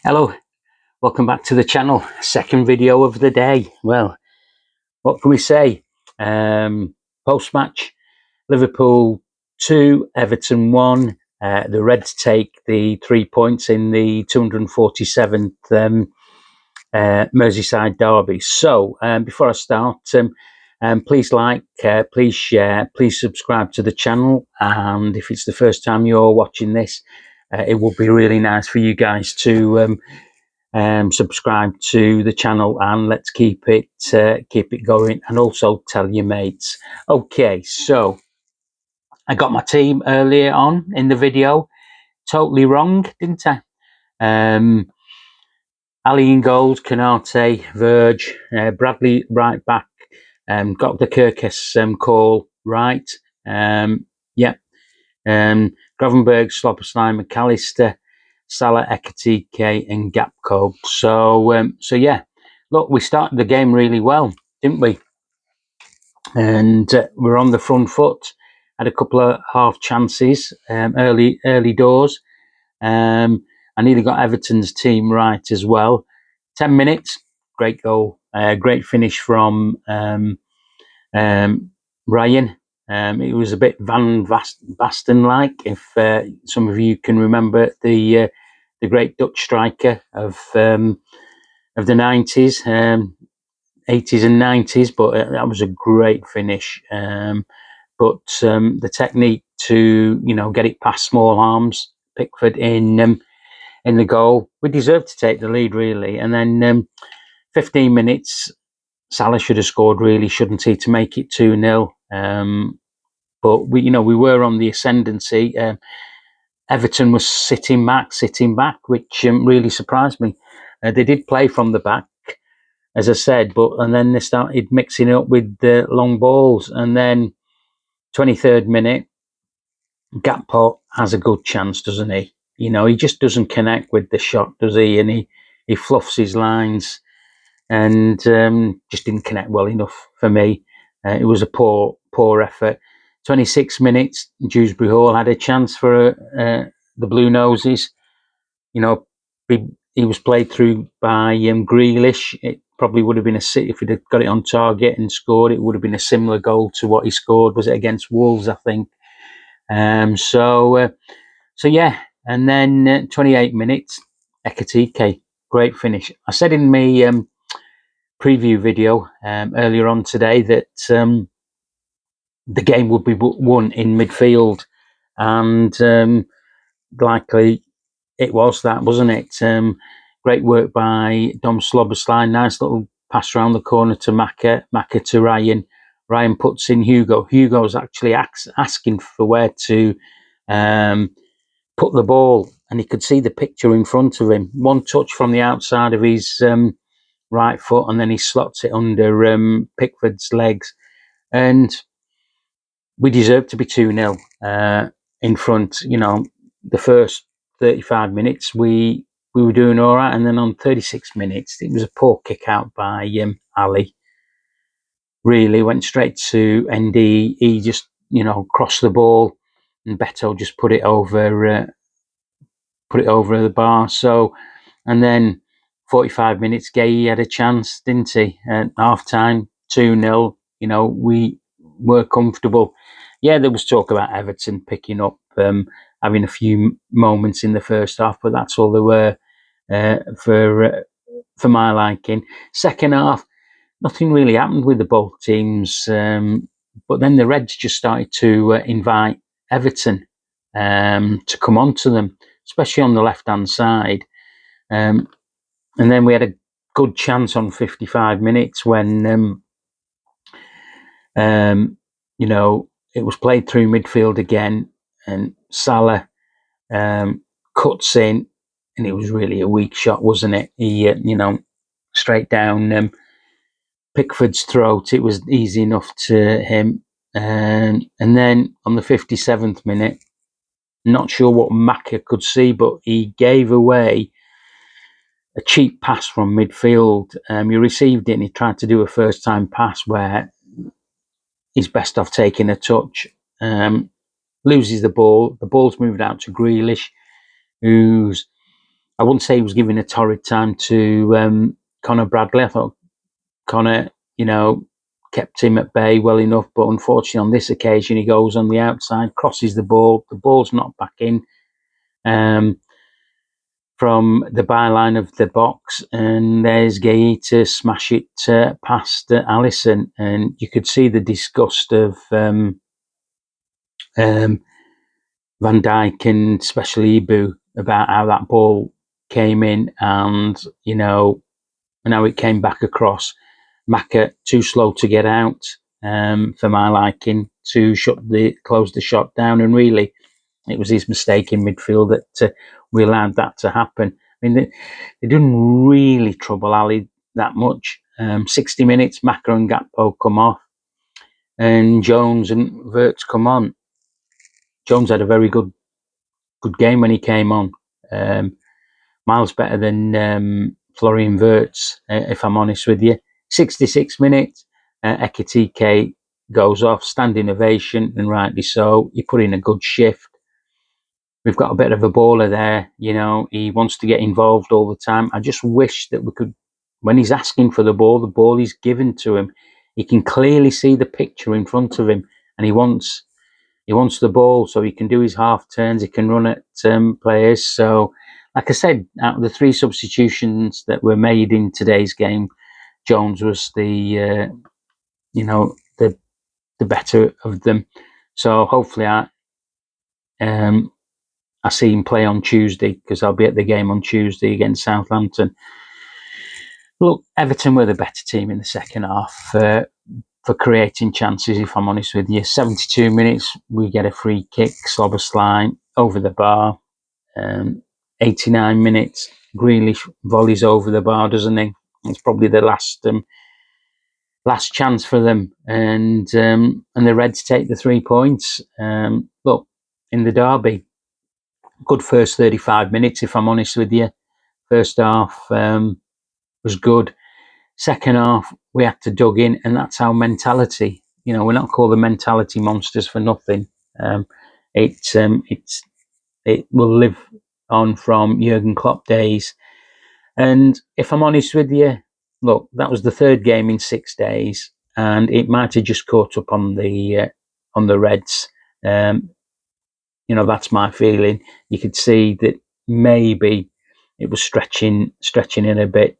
Hello, welcome back to the channel. Second video of the day. Well, what can we say? Post-match, Liverpool 2, Everton 1. The Reds take the 3 points in the 247th Merseyside derby. So, before I start, please like, please share, please subscribe to the channel. And if it's the first time you're watching this, it would be really nice for you guys to subscribe to the channel, and let's keep it going, and also tell your mates. Okay, so I got my team earlier on in the video. Totally wrong, didn't I? Ali in goals, Canate, Verge, Bradley right back, got the Kirkes call right. Yeah. Gravenberg, Sloppersline, McAllister, Salah, Ekatike, and Gapco. So yeah, look, we started the game really well, didn't we? And we're on the front foot. Had a couple of half chances, early doors. I nearly got Everton's team right as well. 10 minutes, great goal, great finish from Ryan. It was a bit Van Basten-like, if some of you can remember the great Dutch striker of the 90s, 80s and 90s. But that was a great finish. But the technique to get it past small arms, Pickford in the goal. We deserved to take the lead, really. And then 15 minutes. Salah should have scored, really, shouldn't he, to make it 2-0. But we were on the ascendancy. Everton was sitting back, which really surprised me. They did play from the back, as I said, and then they started mixing it up with the long balls. And then 23rd minute, Gakpo has a good chance, doesn't he? He just doesn't connect with the shot, does he? And he fluffs his lines, and just didn't connect well enough for me. It was a poor effort. 26 minutes, Dewsbury Hall had a chance for the Blue Noses. He was played through by Grealish. It probably would have been if he'd have got it on target and scored, it would have been a similar goal to what he scored. Was it against Wolves, I think? So yeah. And then 28 minutes, Ekatike, great finish. I said in my preview video earlier on today that the game would be won in midfield, and likely it was that, wasn't it? Great work by Dom Slobbersline. Nice little pass around the corner to Maka to Ryan. Ryan puts in Hugo. Hugo's actually asking for where to put the ball, and he could see the picture in front of him. One touch from the outside of his right foot, and then he slots it under Pickford's legs. And we deserved to be 2-0 in front. The first 35 minutes we were doing all right, and then on 36 minutes it was a poor kick out by Ali. Really went straight to ND. He just crossed the ball, and Beto just put it over the bar. So, and then 45 minutes, Gay had a chance, didn't he? At half time, 2-0. We were comfortable. Yeah, there was talk about Everton picking up, having a few moments in the first half, but that's all there were for my liking. Second half, nothing really happened with the both teams, but then the Reds just started to invite Everton to come on to them, especially on the left-hand side. And then we had a good chance on 55 minutes when it was played through midfield again, and Salah cuts in, and it was really a weak shot, wasn't it? He, straight down Pickford's throat. It was easy enough to him. And then on the 57th minute, not sure what Maka could see, but he gave away a cheap pass from midfield. He received it, and he tried to do a first-time pass where he's best off taking a touch. Loses the ball. The ball's moved out to Grealish, who's I wouldn't say he was giving a torrid time to Connor Bradley. I thought Connor, kept him at bay well enough, but unfortunately on this occasion he goes on the outside, crosses the ball's knocked back in from the byline of the box, and there's Gay to smash it past Alisson, and you could see the disgust of Van Dijk and especially Ibu about how that ball came in, and how it came back across. Maka too slow to get out for my liking to close the shot down, and really it was his mistake in midfield that we allowed that to happen. I mean, they didn't really trouble Ali that much. 60 minutes, Maka and Gakpo come off, and Jones and Wirtz come on. Jones had a very good game when he came on. Miles better than Florian Wirtz, if I'm honest with you. 66 minutes, Ekitike goes off, standing ovation, and rightly so. He put in a good shift. We've got a bit of a baller there, he wants to get involved all the time. I just wish that we could, when he's asking for the ball is given to him. He can clearly see the picture in front of him, and he wants the ball so he can do his half turns, he can run at players. So, like I said, out of the 3 substitutions that were made in today's game, Jones was the better of them. So hopefully I see him play on Tuesday, because I'll be at the game on Tuesday against Southampton. Look, Everton were the better team in the second half for creating chances, if I'm honest with you. 72 minutes, we get a free kick, Slobberslime over the bar. 89 minutes, Grealish volleys over the bar, doesn't he? It's probably the last chance for them, and the Reds take the 3 points. Look, in the derby, good first 35 minutes, if I'm honest with you. First half was good. Second half, we had to dug in, and that's our mentality. We're not called the mentality monsters for nothing. It will live on from Jurgen Klopp days. And if I'm honest with you, look, that was the 3rd game in 6 days, and it might have just caught up on the Reds. That's my feeling. You could see that maybe it was stretching in a bit.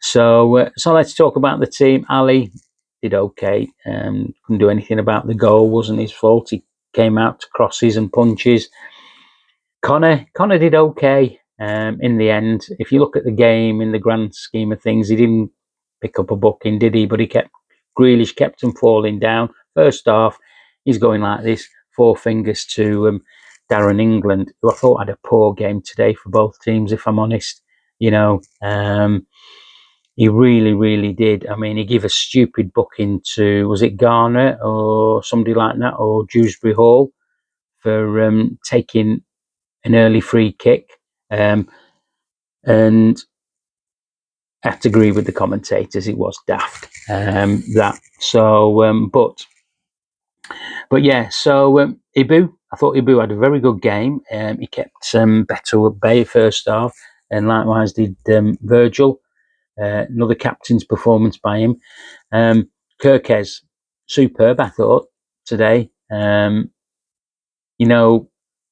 So let's talk about the team. Ali did okay. Couldn't do anything about the goal. Wasn't his fault. He came out to crosses and punches. Connor did okay in the end. If you look at the game in the grand scheme of things, he didn't pick up a booking, did he? But Grealish kept him falling down. First half, he's going like this, 4 fingers to Darren England, who I thought had a poor game today for both teams, if I'm honest. He really, really did. I mean, he gave a stupid booking to, was it Garner or somebody like that, or Dewsbury Hall, for taking an early free kick. And I have to agree with the commentators, it was daft. But yeah, so Ibu, I thought Ibu had a very good game. He kept better at bay first half, and likewise did Virgil. Another captain's performance by him. Kirkes, superb, I thought, today.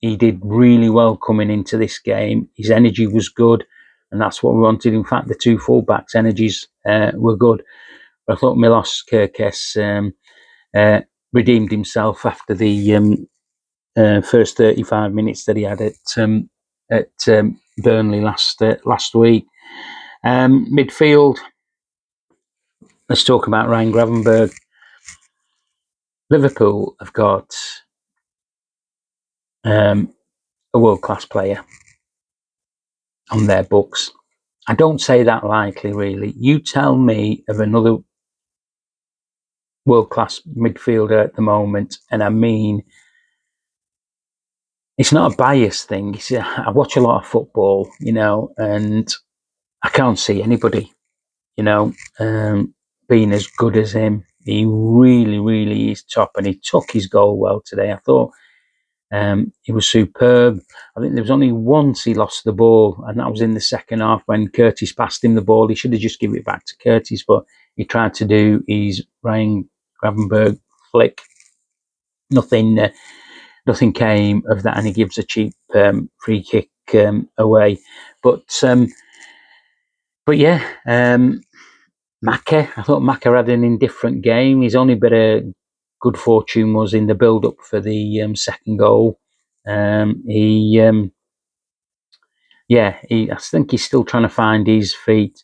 He did really well coming into this game. His energy was good, and that's what we wanted. In fact, the 2 fullbacks' energies were good. But I thought Milos Kirkes redeemed himself after the first 35 minutes that he had at Burnley last week. Midfield, let's talk about Ryan Gravenberch. Liverpool have got a world-class player on their books. I don't say that lightly, really. You tell me of another world-class midfielder at the moment, and I mean, it's not a bias thing. I watch a lot of football, and I can't see anybody, being as good as him. He really, really is top, and he took his goal well today. I thought He was superb. I think there was only once he lost the ball, and that was in the second half when Curtis passed him the ball. He should have just given it back to Curtis, but he tried to do his Ryan Gravenberg flick. Nothing came of that, and he gives a cheap free kick away. But yeah, Maka. I thought Maka had an indifferent game. His only bit of good fortune was in the build-up for the second goal. I think he's still trying to find his feet.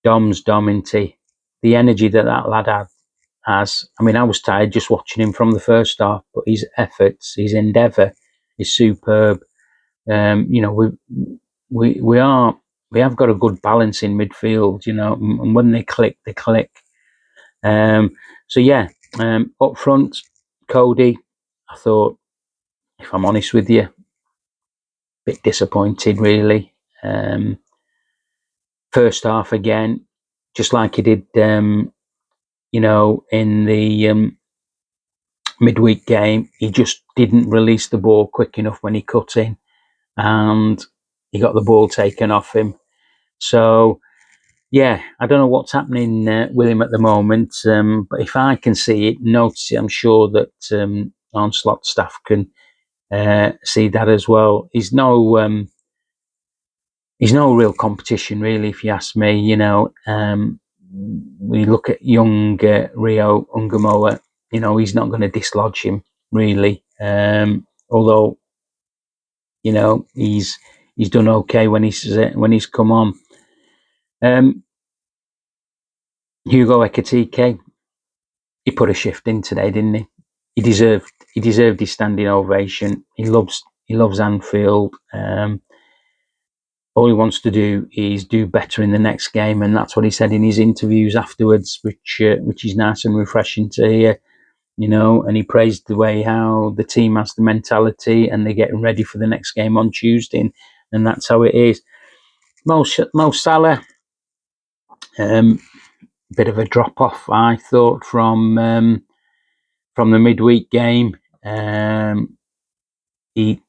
Dom's Dominty, the energy that lad has. I mean, I was tired just watching him from the first half, but his efforts, his endeavour is superb. We have got a good balance in midfield, and when they click, they click. Up front, Cody, I thought, if I'm honest with you, a bit disappointed, really. First half again, just like he did, in the midweek game, he just didn't release the ball quick enough when he cut in, and he got the ball taken off him. So, yeah, I don't know what's happening with him at the moment, but if I can see it, notice it, I'm sure that Onslaught staff can see that as well. He's no real competition, really, if you ask me. We look at young Rio Ungamoa, he's not going to dislodge him, really. Although, he's done okay when he's come on. Hugo Ekitike, he put a shift in today, didn't he? He deserved his standing ovation. He loves Anfield. All he wants to do is do better in the next game, and that's what he said in his interviews afterwards, which is nice and refreshing to hear. And he praised the way how the team has the mentality and they're getting ready for the next game on Tuesday, and that's how it is. Mo Salah, bit of a drop off, I thought, from the midweek game. He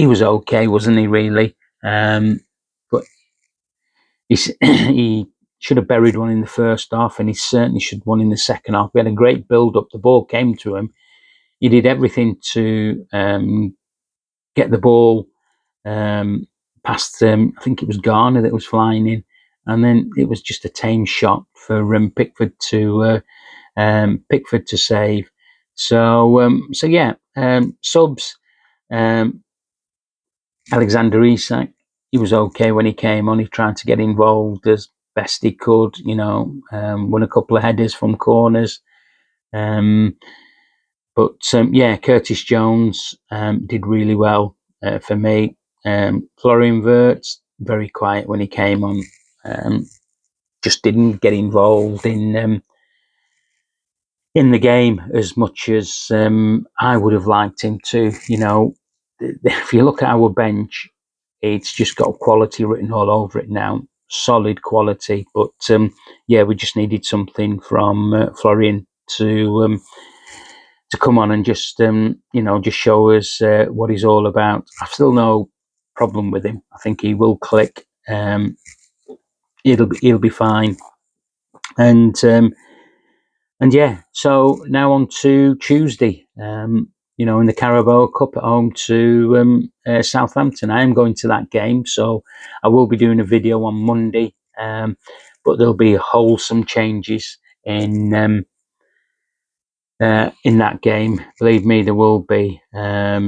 was okay, wasn't he? Really, but he should have buried one in the first half, and he certainly should have won in the second half. We had a great build up. The ball came to him. He did everything to get the ball past. I think it was Garner that was flying in, and then it was just a tame shot for Pickford to save. So yeah, subs. Alexander Isak, he was okay when he came on. He tried to get involved as best he could. Won a couple of headers from corners. Curtis Jones did really well for me. Florian Wirtz, very quiet when he came on. Just didn't get involved in the game as much as I would have liked him to. If you look at our bench, it's just got quality written all over it now. Solid quality, but we just needed something from Florian to come on and just just show us what he's all about. I've still no problem with him. I think he will click. He'll be fine. And so now on to Tuesday. In the Carabao Cup at home to Southampton. I am going to that game, so I will be doing a video on Monday. But there'll be wholesome changes in that game. Believe me, there will be.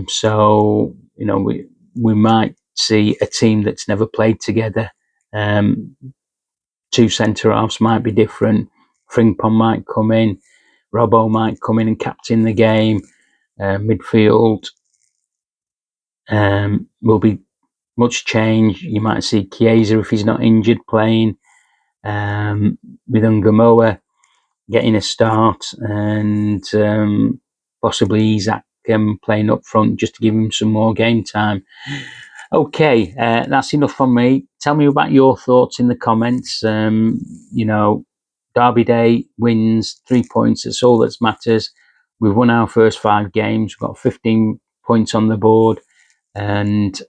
So we might see a team that's never played together. Two centre halves might be different. Frimpong might come in. Robbo might come in and captain the game. Midfield will be much change. You might see Chiesa, if he's not injured, playing with Ungamoa getting a start, and possibly Isak playing up front just to give him some more game time. Okay, that's enough from me. Tell me about your thoughts in the comments. Derby Day wins, 3 points. That's all that matters. we've won our first 5 games. We've got 15 points on the board, and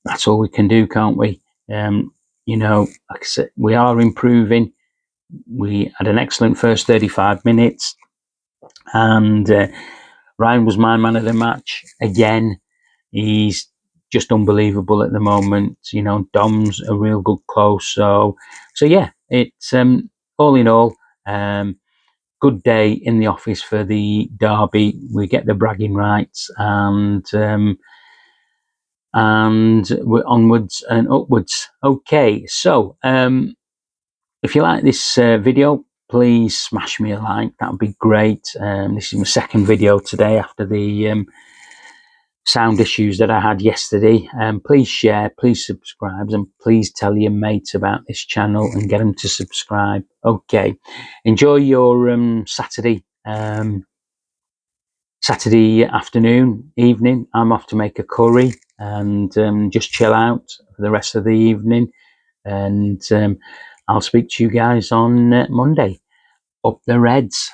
that's all we can do, can't we? Like I said, we are improving. We had an excellent first 35 minutes, and Ryan was my man of the match again. He's just unbelievable at the moment. Dom's a real good close. So yeah, it's all in all, good day in the office for the derby. We get the bragging rights, and we're onwards and upwards. Okay, so if you like this video, please smash me a like. That would be great. This is my second video today after the sound issues that I had yesterday. Please share, please subscribe, and please tell your mates about this channel and get them to subscribe. Okay, enjoy your Saturday afternoon, evening. I'm off to make a curry and just chill out for the rest of the evening, and I'll speak to you guys on Monday. Up the Reds.